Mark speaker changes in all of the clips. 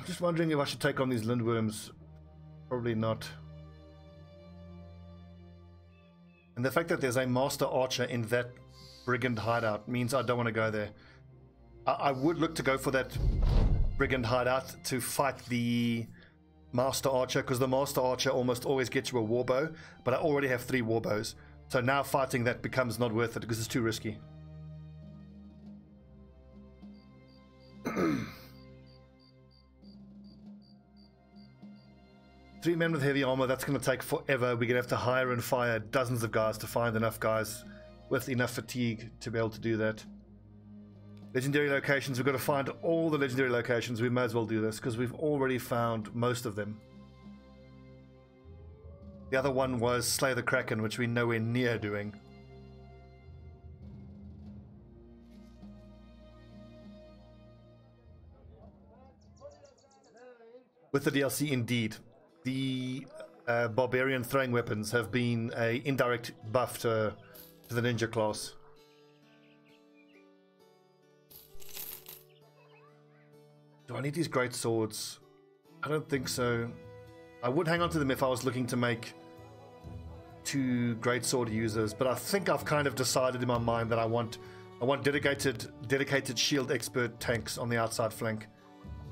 Speaker 1: I'm just wondering if I should take on these lindworms. Probably not. And the fact that there's a master archer in that brigand hideout means I don't want to go there. I would look to go for that brigand hideout to fight the master archer, because the master archer almost always gets you a warbow, but I already have 3 warbows. So now fighting that becomes not worth it because it's too risky. 3 men with heavy armor, that's going to take forever. We're going to have to hire and fire dozens of guys to find enough guys with enough fatigue to be able to do that. Legendary locations, we've got to find all the legendary locations. We may as well do this because we've already found most of them. The other one was Slay the Kraken, which we're nowhere near doing. With the DLC, indeed. The barbarian throwing weapons have been an indirect buff to the ninja class. Do I need these great swords? I don't think so. I would hang on to them if I was looking to make 2 great sword users, but I think I've kind of decided in my mind that I want dedicated shield expert tanks on the outside flank.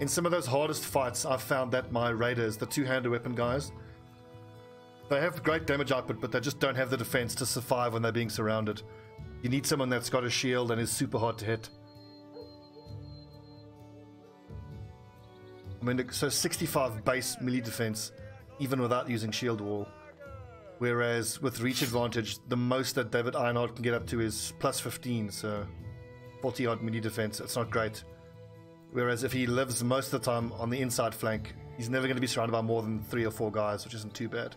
Speaker 1: In some of those hardest fights, I've found that my raiders, the 2-handed weapon guys, they have great damage output, but they just don't have the defense to survive when they're being surrounded. You need someone that's got a shield and is super hard to hit. I mean, so 65 base melee defense, even without using shield wall. Whereas with reach advantage, the most that David Ironheart can get up to is plus 15, so 40 odd melee defense. It's not great. Whereas if he lives most of the time on the inside flank, he's never going to be surrounded by more than 3 or 4 guys, which isn't too bad.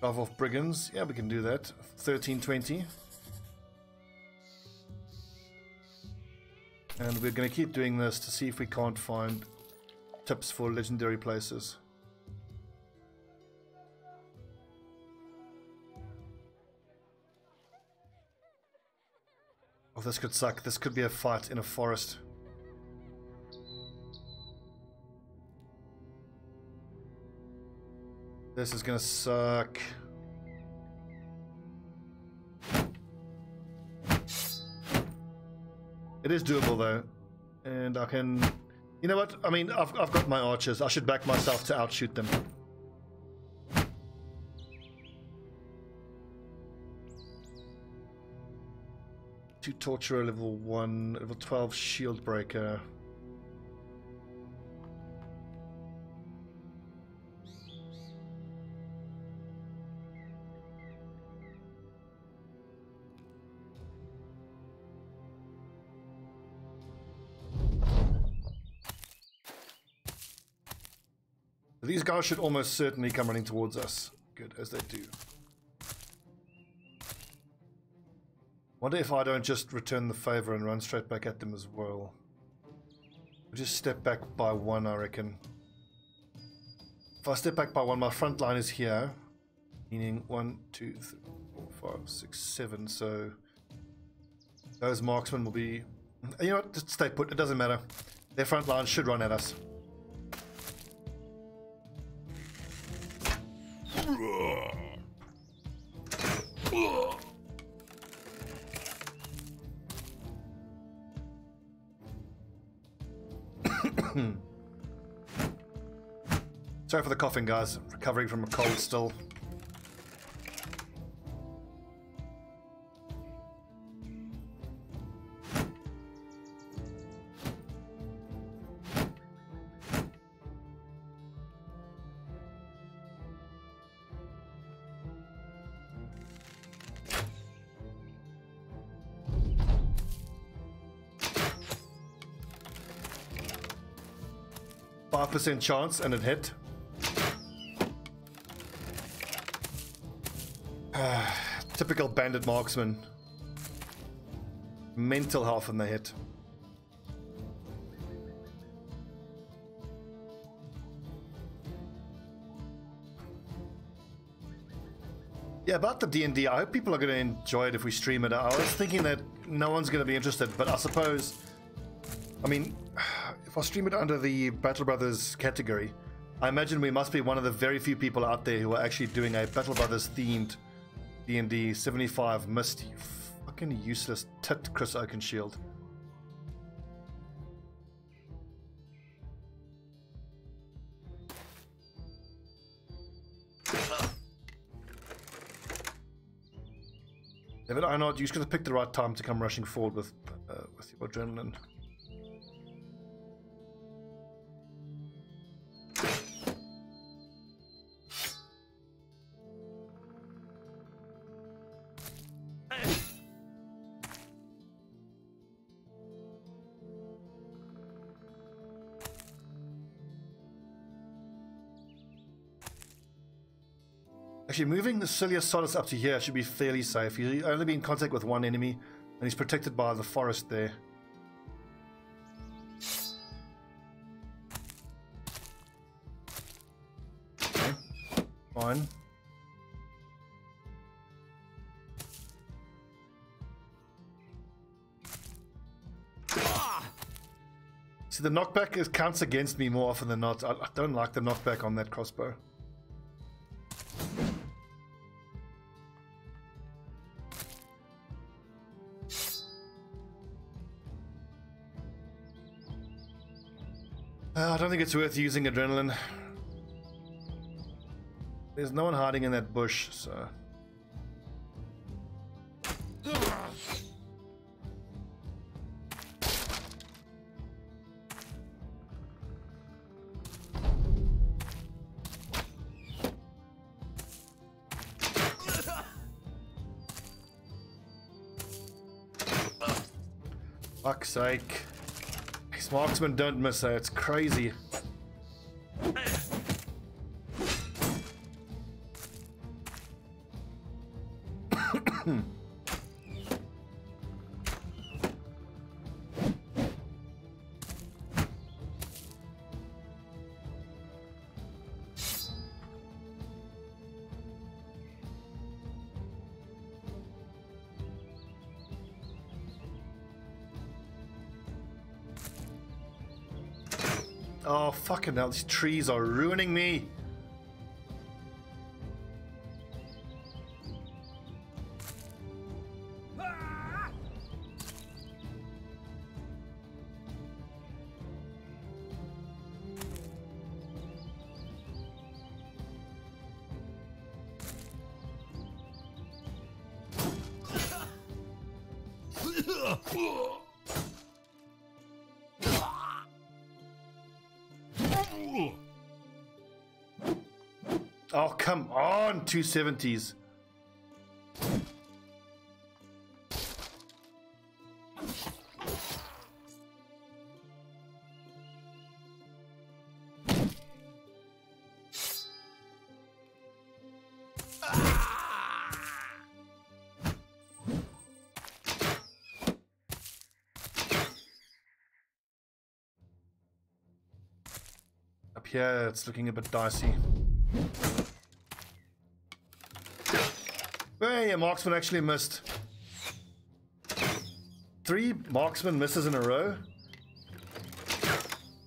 Speaker 1: Drive off brigands. Yeah, we can do that. 1320. And we're going to keep doing this to see if we can't find tips for legendary places. Oh, this could suck. This could be a fight in a forest. This is gonna suck. It is doable though, and I can. You know what? I mean, I've got my archers. I should back myself to outshoot them. Two torturer, level 1, level 12 shield breaker. These guys should almost certainly come running towards us. Good, as they do. Wonder if I don't just return the favor and run straight back at them as well. I'll just step back by 1, I reckon. If I step back by 1, my front line is here. Meaning 1, 2, 3, 4, 5, 6, 7. So those marksmen will be... You know what? Just stay put. It doesn't matter. Their front line should run at us. Sorry for the coughing, guys. Recovering from a cold still. %5 chance and it hit. Typical bandit marksman. Mental health in the hit. Yeah, about the D&D, I hope people are going to enjoy it if we stream it. I was thinking that no one's going to be interested, but I suppose, I mean, if I stream it under the Battle Brothers category, I imagine we must be one of the very few people out there who are actually doing a Battle Brothers themed D&D 75 Mist. You fucking useless tit, Chris Oakenshield. David, I know you're just going to pick the right time to come rushing forward with your adrenaline. Actually, moving the Silius Solus up to here should be fairly safe. He's only been in contact with one enemy, and he's protected by the forest there. Okay, fine. See, the knockback counts against me more often than not. I don't like the knockback on that crossbow. I don't think it's worth using adrenaline. There's no one hiding in that bush, so... Fuck's sake. These marksmen don't miss, it's crazy. Oh, fucking hell, these trees are ruining me. Oh, come on, 270s. Up here, it's looking a bit dicey. Hey, a marksman actually missed. 3 marksman misses in a row.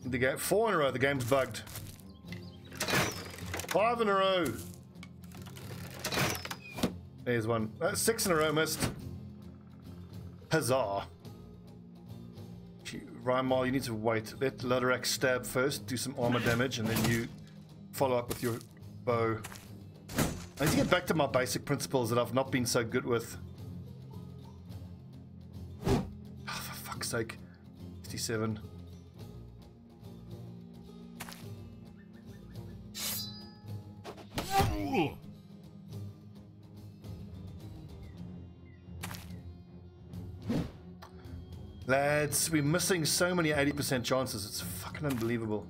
Speaker 1: The game, 4 in a row. The game's bugged. 5 in a row. There's one. 6 in a row missed. Huzzah. Rymar, you need to wait. Let Lodorak stab first, do some armor damage, and then you follow up with your bow. I need to get back to my basic principles that I've not been so good with. Oh, for fuck's sake. 67. Lads, we're missing so many 80% chances. It's fucking unbelievable.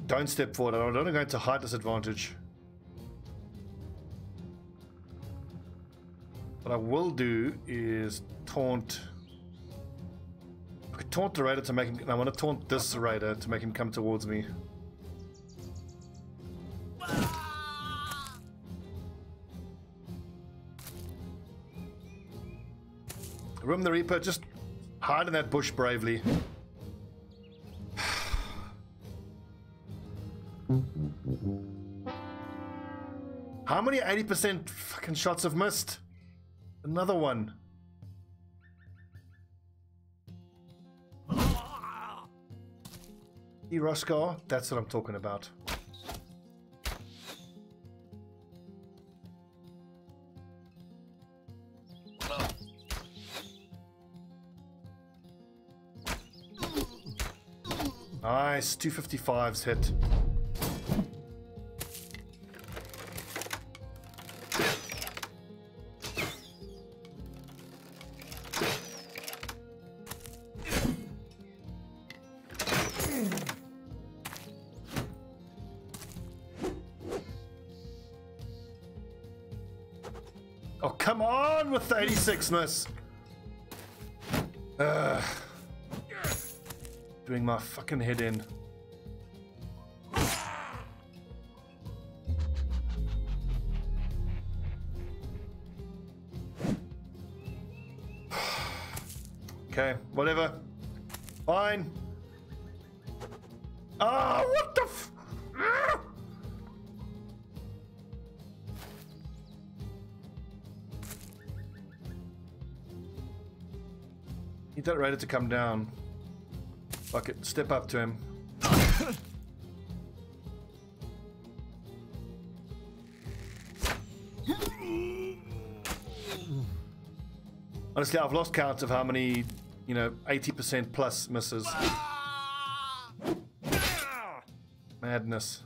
Speaker 1: don't step forward. I don't want to go into height disadvantage. What I will do is taunt. I could taunt the raider to make him. I want to taunt this raider to make him come towards me. Room the Reaper, just hide in that bush bravely. How many 80% fucking shots have missed? Another one. Roscar, that's what I'm talking about. Nice, 255's hit. Oh, come on with the 86-ness. Doing my fucking head in. Okay, whatever. Fine. Ah, what the f... Need that raider to come down. Fuck it, step up to him. Honestly, I've lost count of how many, 80% plus misses. Madness.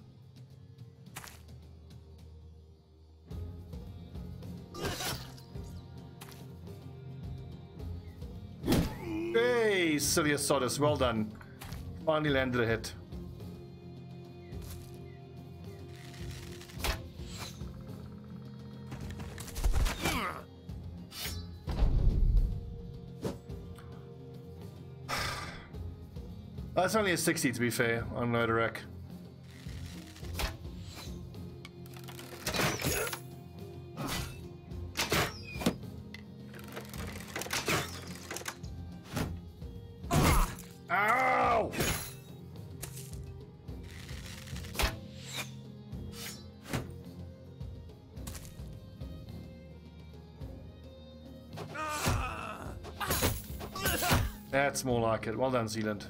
Speaker 1: Hey, Cilia Sodus, well done. Finally landed a hit. That's only a 60 to be fair on Loaderek. Ow! That's more like it. Well done, Zealand.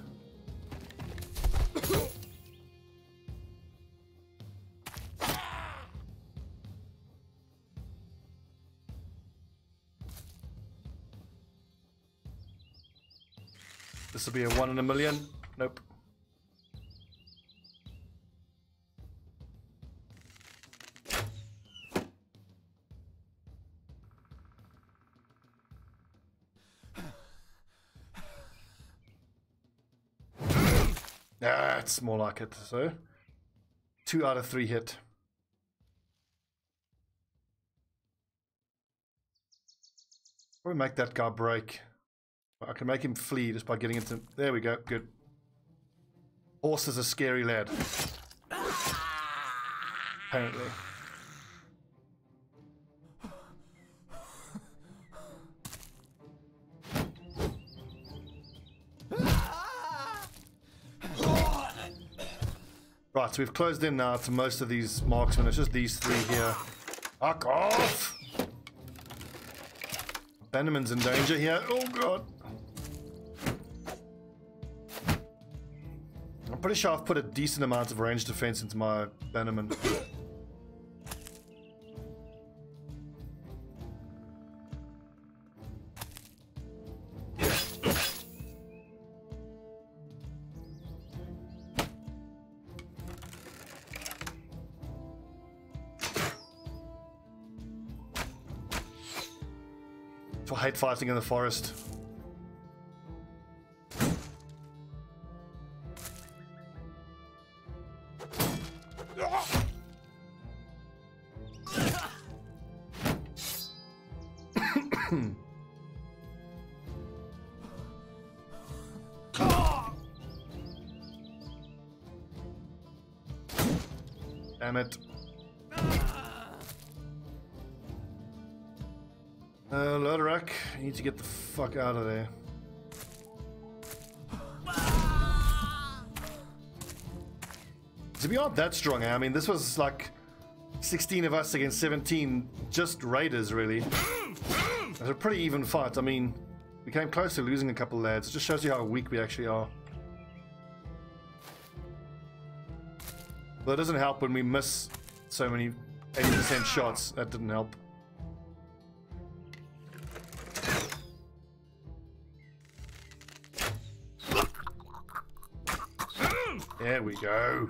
Speaker 1: This will be a 1 in a million. Nope. That's more like it. So 2 out of 3 hit. Probably make that guy break. I can make him flee just by getting into... There we go, good. Horse is a scary lad. Apparently. Right, so we've closed in now to most of these marksmen. It's just these 3 here. Fuck off! Bannerman's in danger here. Oh god. I'm pretty sure I've put a decent amount of range defense into my Bannerman. I hate fighting in the forest. Damn it. Loderak, you need to get the fuck out of there. So we aren't that strong, eh? I mean, this was like 16 of us against 17, just raiders, really. It was a pretty even fight. I mean, we came close to losing a couple lads. It just shows you how weak we actually are. But it doesn't help when we miss so many 80% shots. That didn't help. There we go.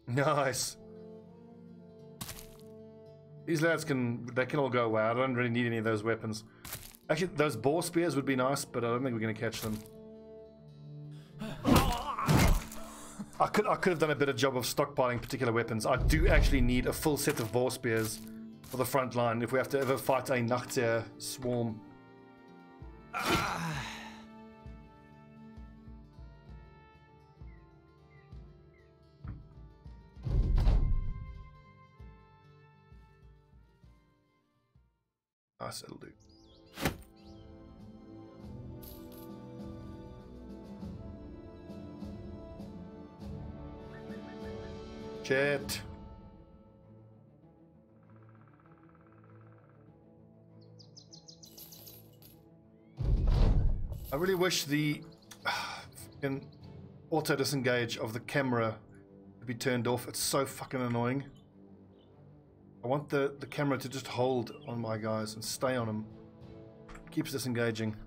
Speaker 1: Nice. These lads can all go away. I don't really need any of those weapons. Actually, those boar spears would be nice, but I don't think we're going to catch them. I could have done a better job of stockpiling particular weapons. I do actually need a full set of boar spears for the front line if we have to ever fight a Nachtseer swarm. Nice, it'll do. Shit. I really wish the auto disengage of the camera to be turned off. It's so fucking annoying. I want the camera to just hold on my guys and stay on them. Keeps disengaging.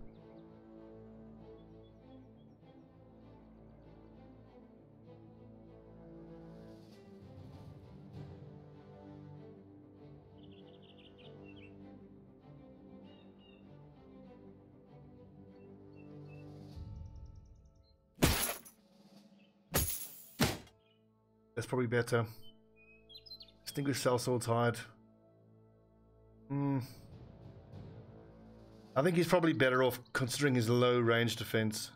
Speaker 1: That's probably better. Extinguished sellsword's hide. I think he's probably better off considering his low range defense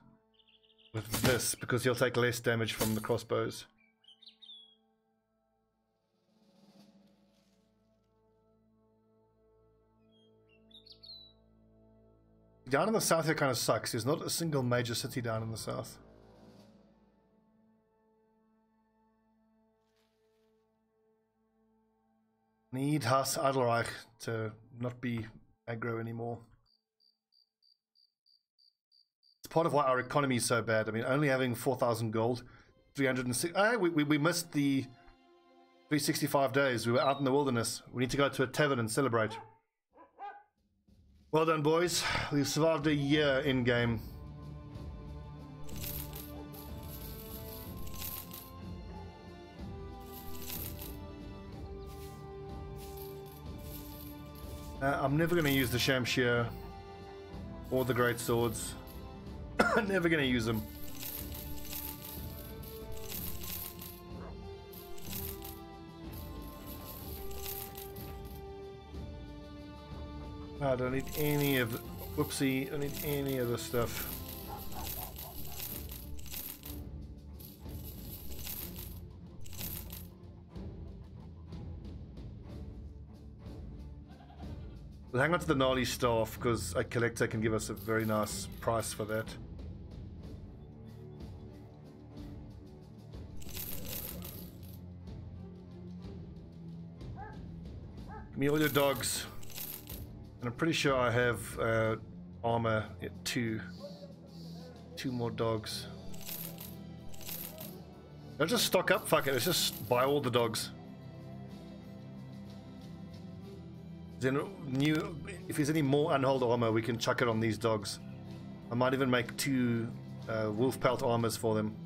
Speaker 1: with this, because he'll take less damage from the crossbows. Down in the south here kind of sucks. There's not a single major city down in the south. Need Haas Adelreich to not be aggro anymore. It's part of why our economy is so bad. I mean, only having 4,000 gold, 306. We missed the 365 days. We were out in the wilderness. We need to go to a tavern and celebrate. Well done, boys. We've survived a year in game. I'm never going to use the Shamshir or the Great Swords. I'm never going to use them. I don't need any of the... Whoopsie, I don't need any of this stuff. We'll hang on to the gnarly staff because a collector can give us a very nice price for that. Give me all your dogs. And I'm pretty sure I have armor at two more dogs. I'll just stock up, fuck it, let's just buy all the dogs. Then if there's any more unhulled armor, we can chuck it on these dogs. I might even make 2 wolf pelt armors for them.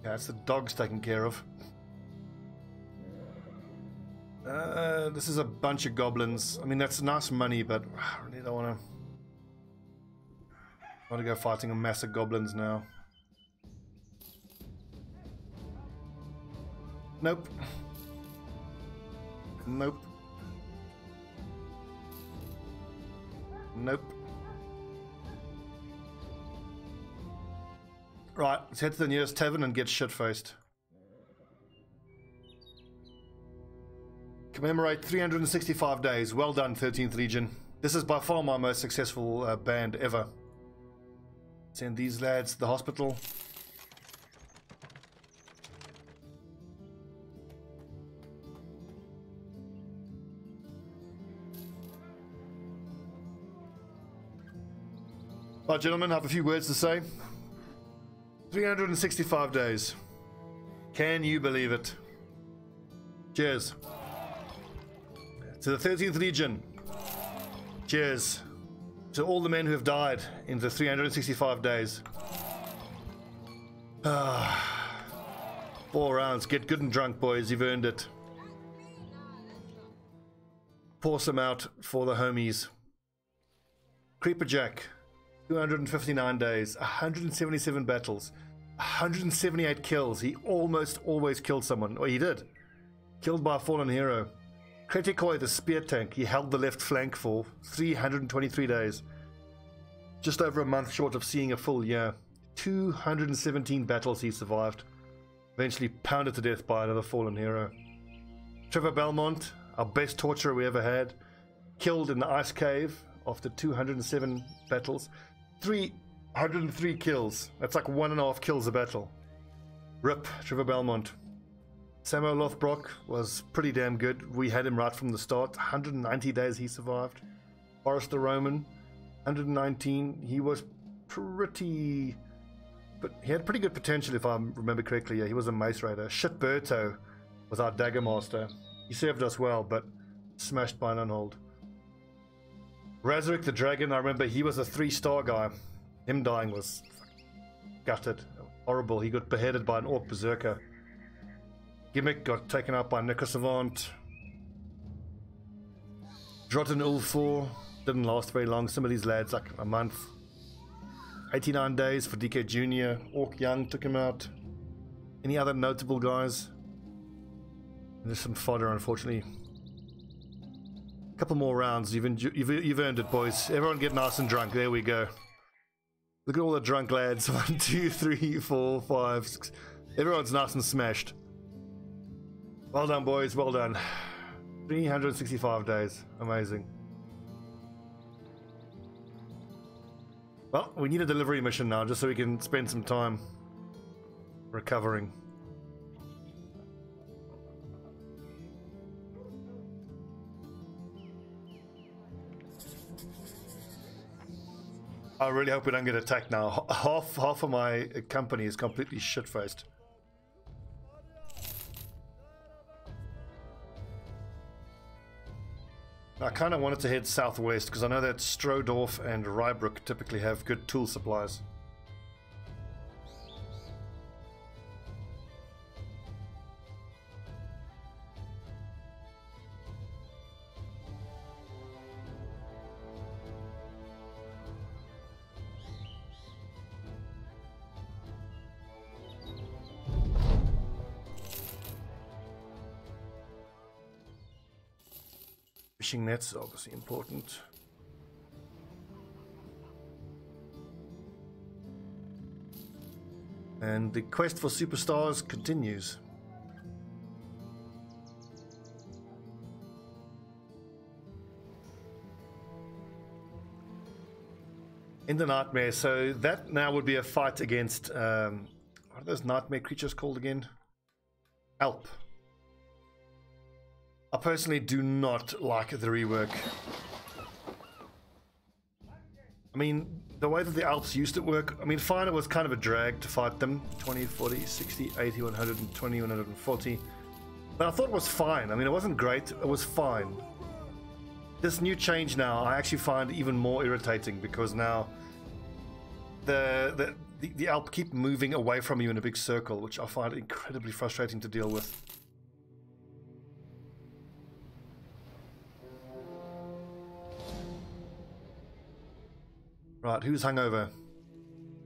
Speaker 1: Yeah, it's the dogs taken care of. This is a bunch of goblins. I mean, that's nice money, but I really don't want to go fighting a mass of goblins now. Nope. Nope. Nope. Right, let's head to the nearest tavern and get shit-faced. Commemorate 365 days. Well done, 13th Legion. This is by far my most successful band ever. Send these lads to the hospital. Right, gentlemen, I have a few words to say. 365 days. Can you believe it? Cheers. To the 13th Legion. Cheers. To all the men who have died in the 365 days. 4 rounds. Get good and drunk, boys. You've earned it. Pour some out for the homies. Creeper Jack. 259 days. 177 battles. 178 kills. He almost always killed someone. Or he did. Killed by a fallen hero. Kretikoi, the spear tank, he held the left flank for 323 days. Just over a month short of seeing a full year. 217 battles he survived. Eventually pounded to death by another fallen hero. Trevor Belmont, our best torturer we ever had. Killed in the ice cave after 207 battles. 303 kills. That's like 1.5 kills a battle. RIP, Trevor Belmont. Samuel Lothbrok was pretty damn good. We had him right from the start. 190 days he survived. Boris the Roman, 119. He was pretty... but he had pretty good potential if I remember correctly. Yeah, he was a Mace Raider. Shitberto was our Dagger Master. He served us well, but smashed by an unhold. Razorek the Dragon, I remember he was a 3-star guy. Him dying was gutted. Horrible. He got beheaded by an Orc Berserker. Gimmick got taken out by Necrosavant. Drotten Ulfor didn't last very long. Some of these lads, like a month. 89 days for DK Jr. Orc Young took him out. Any other notable guys? There's some fodder, unfortunately. A couple more rounds. You've earned it, boys. Everyone get nice and drunk. There we go. Look at all the drunk lads. 1, 2, 3, 4, 5, 6. Everyone's nice and smashed. Well done, boys. Well done. 365 days. Amazing. Well, we need a delivery mission now, just so we can spend some time recovering. I really hope we don't get attacked now. Half of my company is completely shit-faced. I kind of wanted to head southwest because I know that Strodorf and Rybrook typically have good tool supplies. Fishing nets are obviously important. And the quest for superstars continues. In the nightmare, so that now would be a fight against what are those nightmare creatures called again? Alp. I personally do not like the rework. I mean, the way that the Alps used to work, I mean, fine, it was kind of a drag to fight them. 20, 40, 60, 80, 120, 140. But I thought it was fine. I mean, it wasn't great, it was fine. This new change now, I actually find even more irritating because now the the Alp keep moving away from you in a big circle, which I find incredibly frustrating to deal with. Right, who's hungover?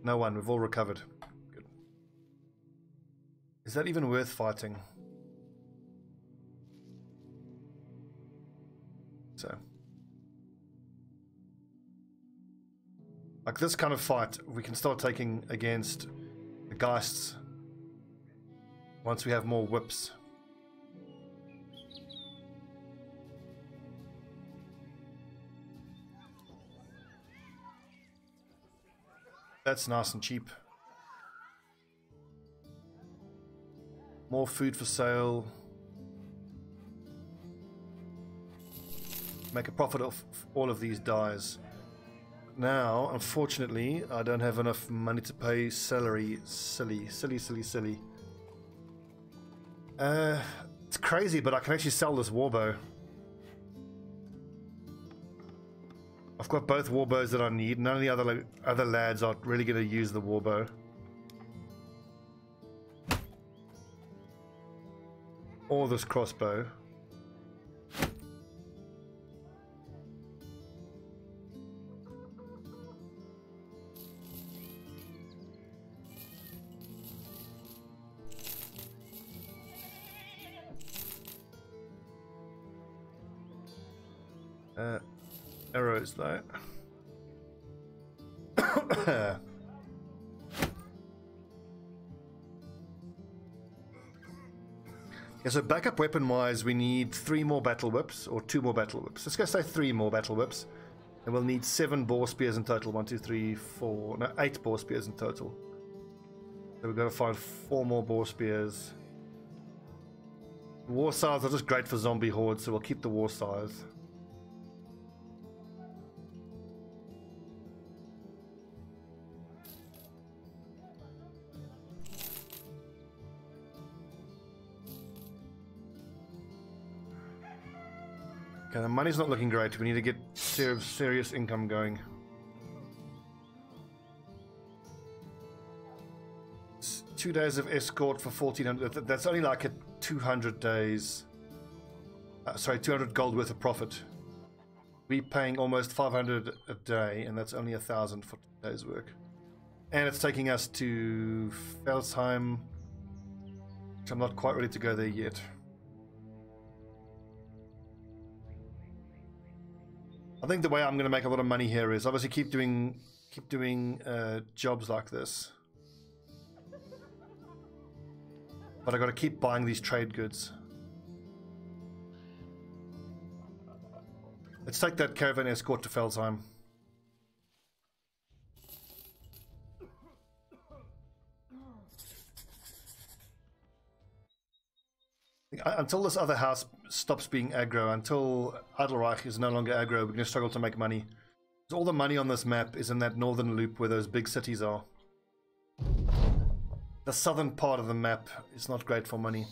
Speaker 1: No one, we've all recovered. Good. Is that even worth fighting? So. Like this kind of fight, we can start taking against the Geists once we have more whips. That's nice and cheap. More food for sale. Make a profit off all of these dyes. Now, unfortunately, I don't have enough money to pay salary. Silly. It's crazy, but I can actually sell this warbow. I've got both warbows that I need. None of the other lads are really going to use the warbow. Or this crossbow. Arrows though. Yeah, so backup weapon wise we need 3 more battle whips or 2 more battle whips. Let's go say 3 more battle whips. And we'll need 7 boar spears in total. 1, 2, 3, 4. No, 8 boar spears in total. So we've got to find 4 more boar spears. War scythes are just great for zombie hordes, so we'll keep the war scythe. Okay, the money's not looking great. We need to get serious income going. It's 2 days of escort for 1400. That's only like a 200 days. Sorry, 200 gold worth of profit. We're paying almost 500 a day, and that's only 1,000 for 2 days' work. And it's taking us to Felsheim, which I'm not quite ready to go there yet. I think the way I'm going to make a lot of money here is obviously keep doing jobs like this. But I got to keep buying these trade goods. Let's take that caravan escort to Felsheim. Until this other house stops being aggro, until Adelreich is no longer aggro, we're going to struggle to make money. So all the money on this map is in that northern loop where those big cities are. The southern part of the map is not great for money.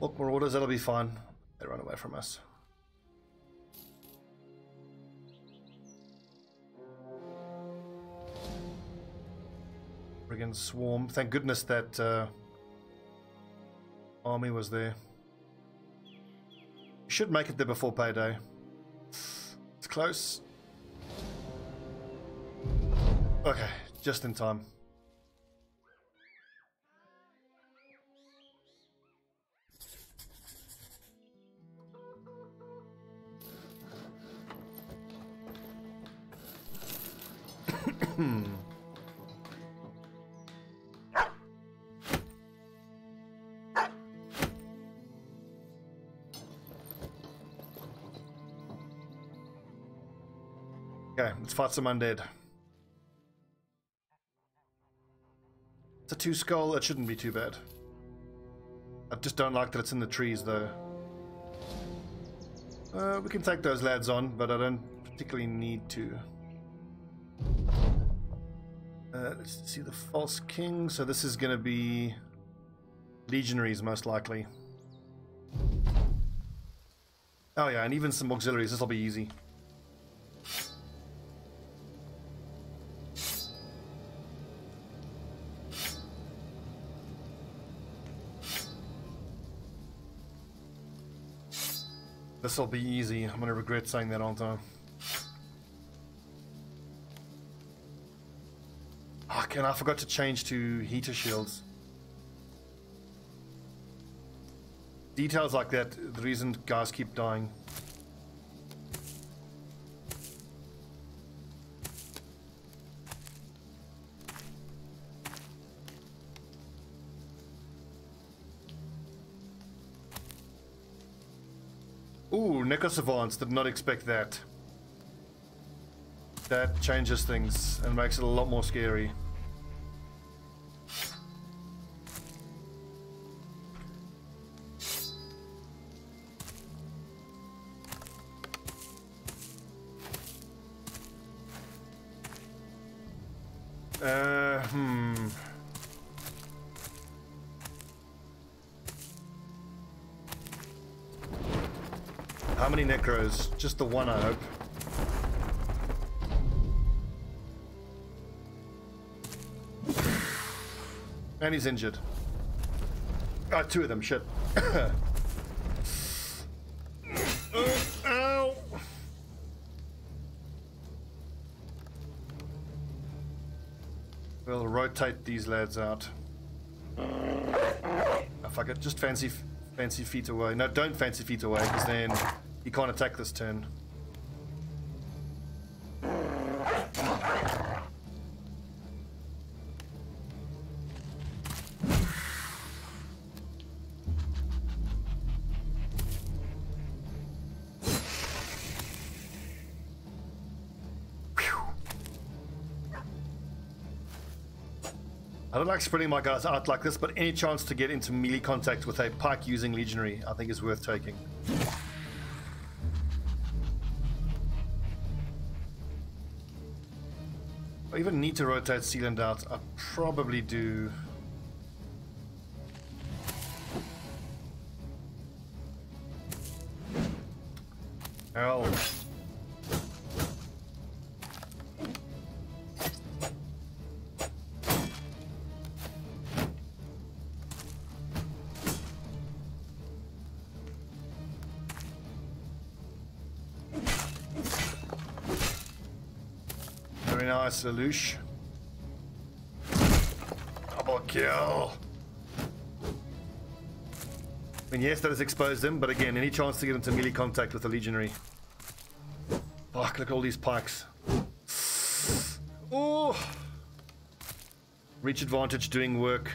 Speaker 1: Look, marauders, that'll be fine. They run away from us. Friggin' swarm. Thank goodness that army was there. We should make it there before payday. It's close. Okay, just in time. Okay, let's fight some undead. It's a 2 skull, it shouldn't be too bad. I just don't like that it's in the trees though. We can take those lads on, but I don't particularly need to. Let's see the false king, so this is going to be legionaries most likely. Oh yeah, and even some auxiliaries, this will be easy. This'll be easy. I'm gonna regret saying that all the time. Oh, I forgot to change to heater shields. Details like that, the reason guys keep dying. Ooh, Necrosavants, did not expect that. That changes things and makes it a lot more scary. How many necros? Just the one, I hope. And he's injured. Ah, two of them, shit. Ow! We'll rotate these lads out. Oh, fuck it, just fancy feet away. No, don't fancy feet away, because then he can't attack this turn. I don't like spreading my guys out like this, but any chance to get into melee contact with a pike using legionary, I think is worth taking. I even need to rotate Sealand out. I probably do. Hell. Very nice, Lelouch. Double kill. I mean, yes, that has exposed him, but again, any chance to get into melee contact with a legionary. Fuck, look at all these pikes. Oh! Reach advantage doing work.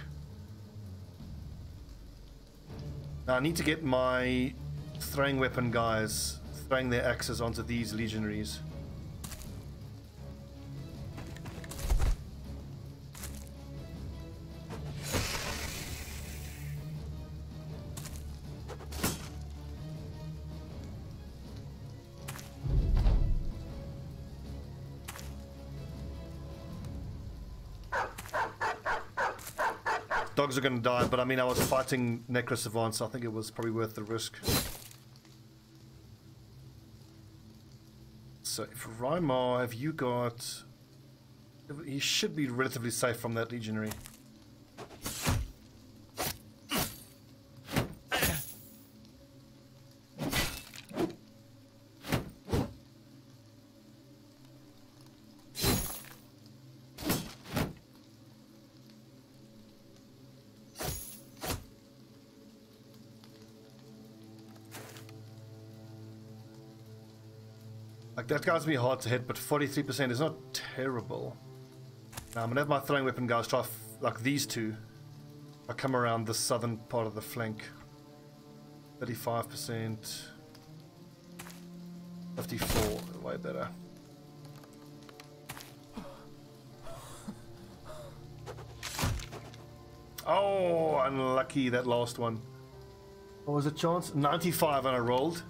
Speaker 1: Now I need to get my throwing weapon guys throwing their axes onto these legionaries. Dogs are going to die, but I mean, I was fighting Necrosavants, so I think it was probably worth the risk. So, if Rymar, have you got... He should be relatively safe from that legionary. Like, that guy's gonna be hard to hit, but 43% is not terrible. Now I'm gonna have my throwing weapon guys try like these two. I come around the southern part of the flank. 35%. 54, way better. Oh, unlucky that last one. What was the chance? 95 and I rolled.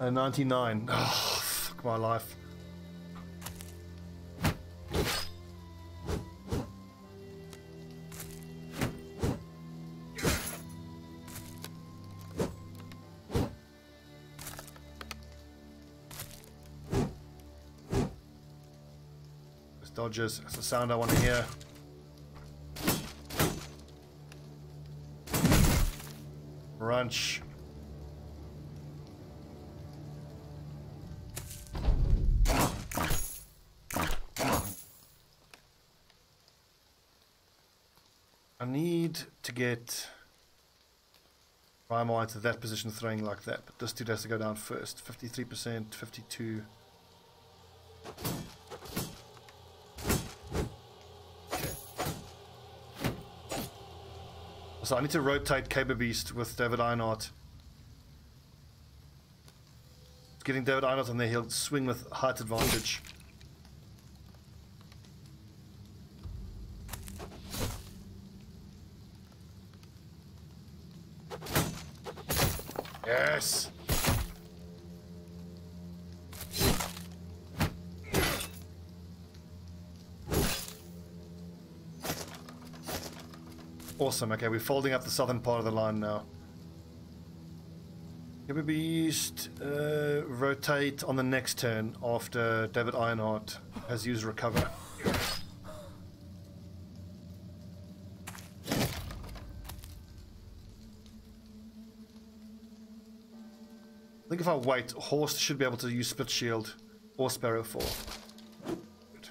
Speaker 1: 99. Oh, fuck my life. It's dodges. That's the sound I want to hear. Crunch. I need to get Primal into that position throwing like that, but this dude has to go down first. 53%, 52. Okay. So I need to rotate Caber Beast with David Ironheart. Getting David Ironheart on there, he'll swing with height advantage. Yes! Awesome, okay, we're folding up the southern part of the line now. Caber Beast, rotate on the next turn after David Ironheart has used Recover. I think if I wait, Horse should be able to use Split Shield or Sparrow 4. Good.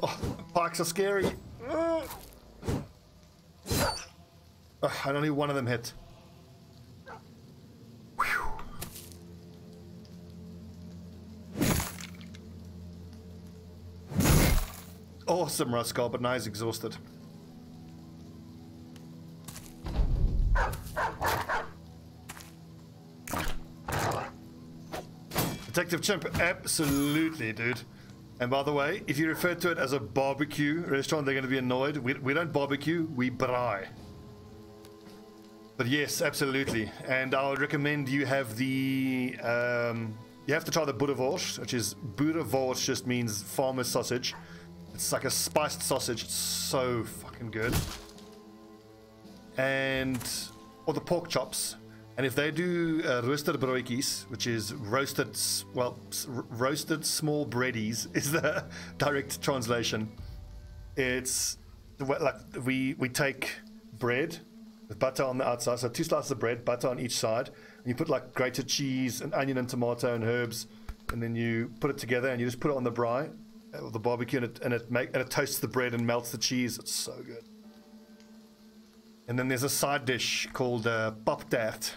Speaker 1: Oh, pikes are scary. Oh, and only one of them hit. Whew. Awesome, Ruskal, but now he's exhausted. Detective Chimp, absolutely, dude. And by the way, if you refer to it as a barbecue restaurant, they're going to be annoyed. We don't barbecue, we braai. But yes, absolutely. And I would recommend you have the... you have to try the boerewors, which is... Boerewors just means farmer's sausage. It's like a spiced sausage. It's so fucking good. And... Or the pork chops. And if they do roasted broodjies, which is roasted... Well, roasted small breadies is the direct translation. It's... Like, we take bread... with butter on the outside, so 2 slices of bread, butter on each side, and you put like grated cheese and onion and tomato and herbs, and then you put it together and you just put it on the braai or the barbecue, and it toasts the bread and melts the cheese. It's so good. And then there's a side dish called pop tart,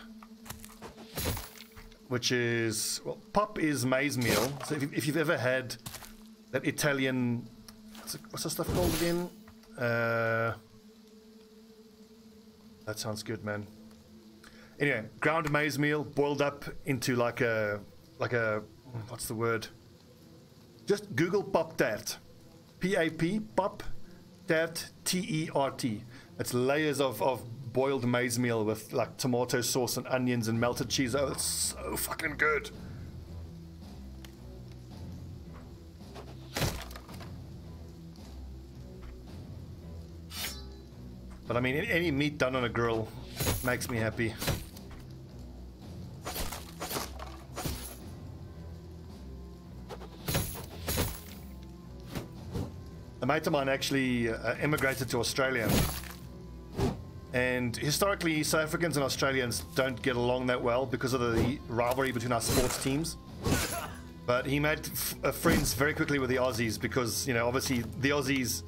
Speaker 1: which is, well, pop is maize meal. So if you've ever had that Italian, what's the stuff called again? That sounds good, man. Anyway, ground maize meal boiled up into like a what's the word? Just Google pop tart. P-A-P, pop tart, T-E-R-T. It's layers of boiled maize meal with like tomato sauce and onions and melted cheese. Oh, it's so fucking good. But I mean, any meat done on a grill makes me happy. A mate of mine actually immigrated to Australia. And historically, South Africans and Australians don't get along that well because of the rivalry between our sports teams. But he made friends very quickly with the Aussies because, you know, obviously the Aussies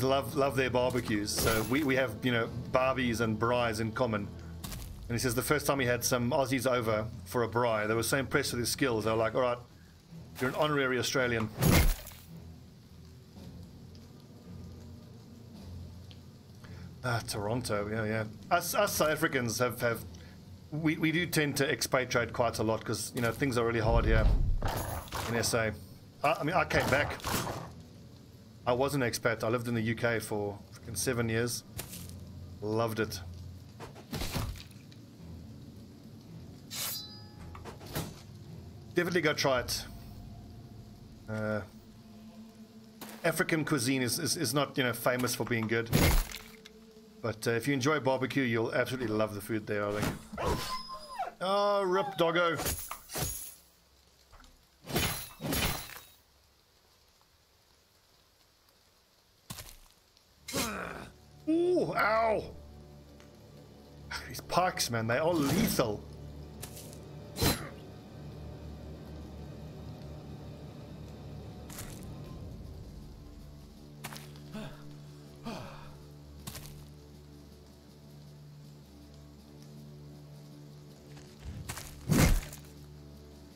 Speaker 1: love their barbecues, so we have, you know, barbies and braais in common. And he says the first time he had some Aussies over for a braai, they were so impressed with his skills. They were like, all right, you're an honorary Australian. Toronto, yeah. Us South Africans we do tend to expatriate quite a lot because, you know, things are really hard here in SA. I mean, I came back. I was an expat. I lived in the UK for freaking 7 years. Loved it. Definitely go try it. African cuisine is not, you know, famous for being good. But if you enjoy barbecue, you'll absolutely love the food there, I think. Oh, rip doggo. pikes, man. They are lethal.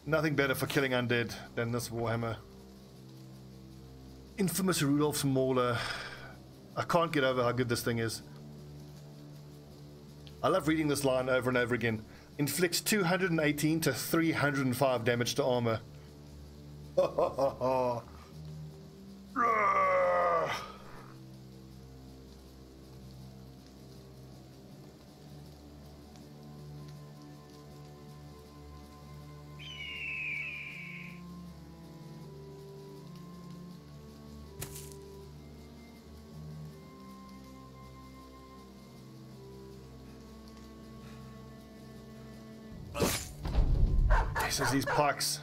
Speaker 1: Nothing better for killing undead than this Warhammer. Infamous Rudolph's Mauler. I can't get over how good this thing is. I love reading this line over and over again. Inflicts 218 to 305 damage to armor. Says these pikes.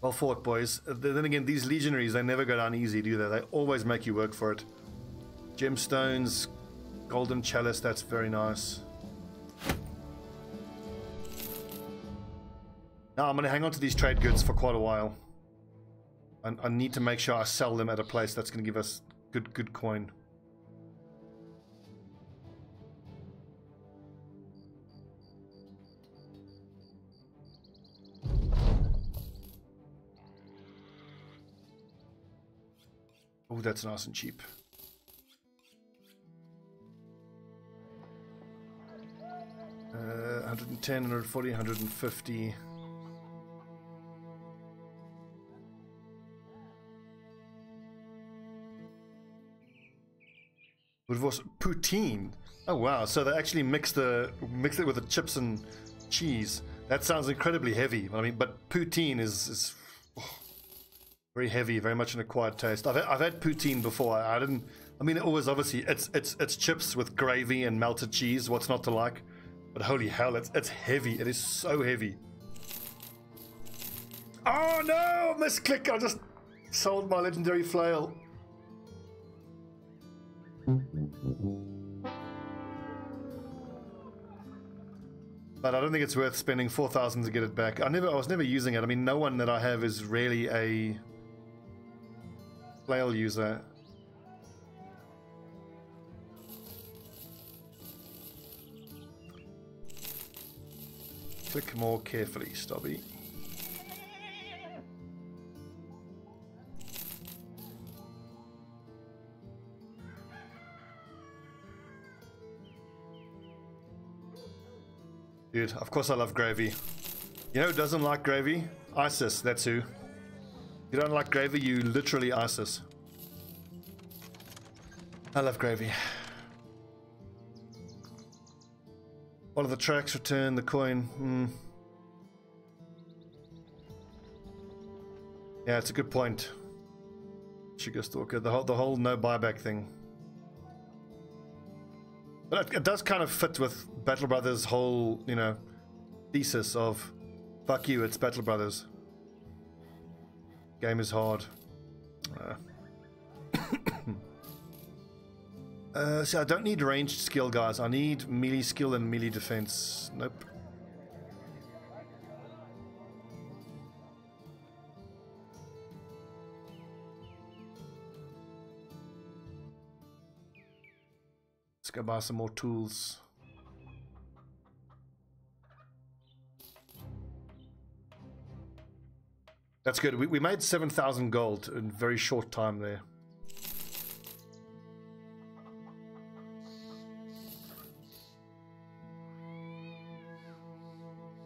Speaker 1: Well fought, boys. Then again, these legionaries, they never go down easy, do they? They always make you work for it. Gemstones, golden chalice, that's very nice. Now I'm going to hang on to these trade goods for quite a while. I need to make sure I sell them at a place that's going to give us good coin. Oh, that's nice and cheap. Uh, 110, 140, 150. It was poutine. Oh wow! So they actually mix it with the chips and cheese. That sounds incredibly heavy. I mean, but poutine is very heavy, very much an acquired taste. I've had poutine before. I didn't. I mean, it was obviously it's chips with gravy and melted cheese. What's not to like? But holy hell, it's heavy. It is so heavy. Oh no! Misclick! I just sold my legendary flail. But I don't think it's worth spending 4,000 to get it back. I was never using it. I mean, no one that I have is really a flail user. Click more carefully, Stobbie. Dude, of course I love gravy. You know who doesn't like gravy? ISIS, that's who. If you don't like gravy, you literally ISIS. I love gravy. Follow the tracks, return the coin. Yeah, it's a good point. Sugar Stalker, the whole no buyback thing. But it does kind of fit with Battle Brothers' whole, you know, thesis of fuck you, it's Battle Brothers. Game is hard. So I don't need ranged skill, guys. I need melee skill and melee defense. Nope. Let's go buy some more tools. That's good. We made 7,000 gold in a very short time there.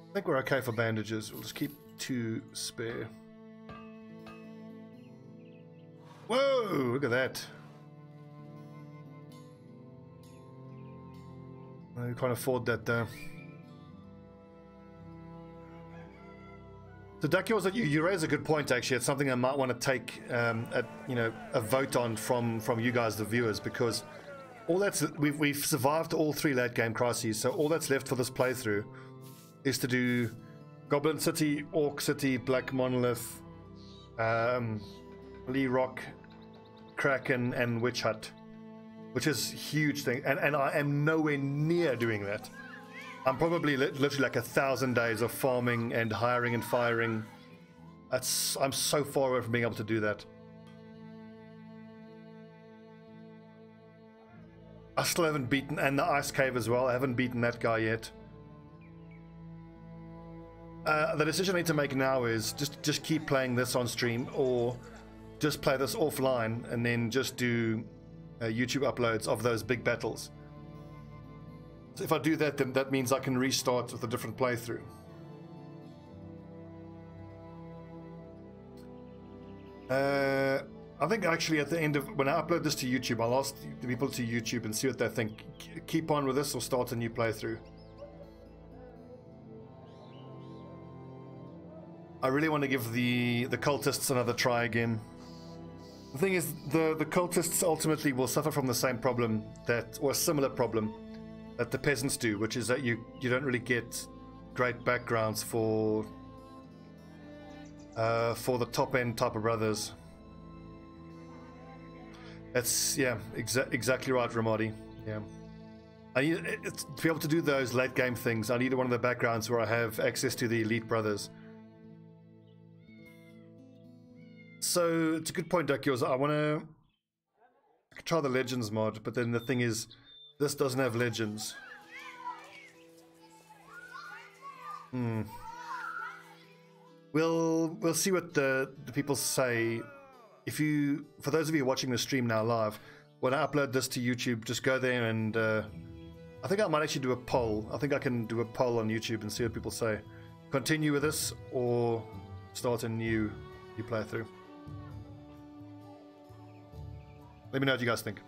Speaker 1: I think we're okay for bandages. We'll just keep 2 spare. Whoa! Look at that. We can't afford that though. So Dakios, you raise a good point actually. It's something I might want to take a vote on from you guys, the viewers, because all that's we've survived all 3 late game crises, so all that's left for this playthrough is to do Goblin City, Orc City, Black Monolith, Lee Rock, Kraken, and Witch Hut, which is a huge thing, and I am nowhere near doing that. I'm probably literally like 1,000 days of farming and hiring and firing. I'm so far away from being able to do that. I still haven't beaten, and the Ice Cave as well, I haven't beaten that guy yet. The decision I need to make now is just keep playing this on stream, or just play this offline and then just do YouTube uploads of those big battles. So if I do that, then that means I can restart with a different playthrough. I think actually at the end of when I upload this to YouTube, I'll ask the people to YouTube and see what they think. Keep on with this or start a new playthrough. I really want to give the cultists another try again. The thing is, the cultists ultimately will suffer from the same problem or a similar problem that the peasants do, which is that you don't really get great backgrounds for the top end type of brothers. That's exactly right, Ramadi. Yeah, I need to be able to do those late game things. I need one of the backgrounds where I have access to the elite brothers. So it's a good point, Duckios. I want to try the Legends mod, but then the thing is, this doesn't have Legends. We'll see what the people say. For those of you watching the stream now live, when I upload this to YouTube, just go there and I think I might actually do a poll. I think I can do a poll on YouTube and see what people say. Continue with this or start a new playthrough. Let me know what you guys think.